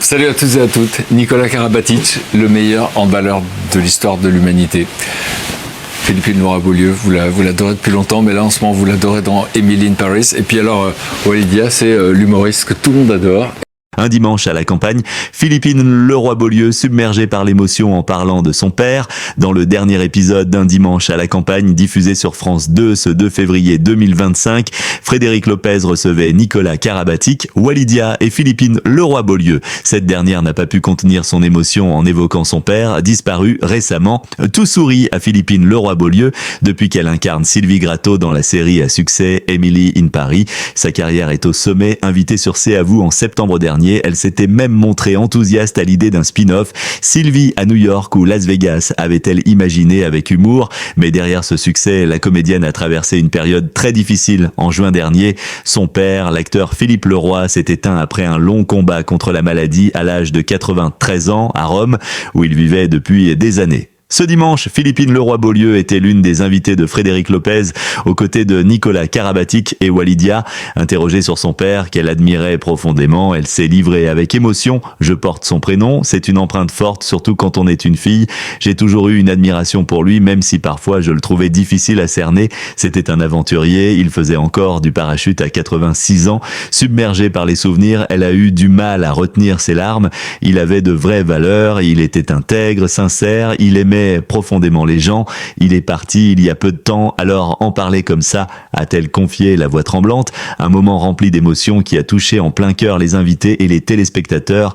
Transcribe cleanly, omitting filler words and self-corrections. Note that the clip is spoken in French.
Salut à tous et à toutes, Nikola Karabatic, le meilleur handballeur de l'histoire de l'humanité. Philippine Leroy-Beaulieu, vous l'adorez depuis longtemps, mais là en ce moment vous l'adorez dans Emily in Paris. Et puis alors, Walidia, c'est l'humoriste que tout le monde adore. Un dimanche à la campagne, Philippine Leroy-Beaulieu, submergée par l'émotion en parlant de son père. Dans le dernier épisode d'Un dimanche à la campagne, diffusé sur France 2 ce 2 février 2025, Frédéric Lopez recevait Nikola Karabatic, Walidia et Philippine Leroy-Beaulieu. Cette dernière n'a pas pu contenir son émotion en évoquant son père, disparu récemment. Tout sourit à Philippine Leroy-Beaulieu depuis qu'elle incarne Sylvie Gratton dans la série à succès Emily in Paris. Sa carrière est au sommet. Invitée sur C'est à vous en septembre dernier, elle s'était même montrée enthousiaste à l'idée d'un spin-off. Sylvie à New York ou Las Vegas avait-elle imaginé avec humour, mais derrière ce succès, la comédienne a traversé une période très difficile. En juin dernier, son père, l'acteur Philippe Leroy, s'est éteint après un long combat contre la maladie à l'âge de 93 ans à Rome, où il vivait depuis des années. Ce dimanche, Philippine Leroy-Beaulieu était l'une des invitées de Frédéric Lopez, aux côtés de Nikola Karabatic et Walidia. Interrogée sur son père, qu'elle admirait profondément, elle s'est livrée avec émotion. Je porte son prénom, c'est une empreinte forte, surtout quand on est une fille. J'ai toujours eu une admiration pour lui, même si parfois je le trouvais difficile à cerner. C'était un aventurier, il faisait encore du parachute à 86 ans. Submergée par les souvenirs, elle a eu du mal à retenir ses larmes. Il avait de vraies valeurs, il était intègre, sincère, il aimait profondément les gens. Il est parti il y a peu de temps, alors en parler comme ça, a-t-elle confié la voix tremblante, un moment rempli d'émotions qui a touché en plein cœur les invités et les téléspectateurs.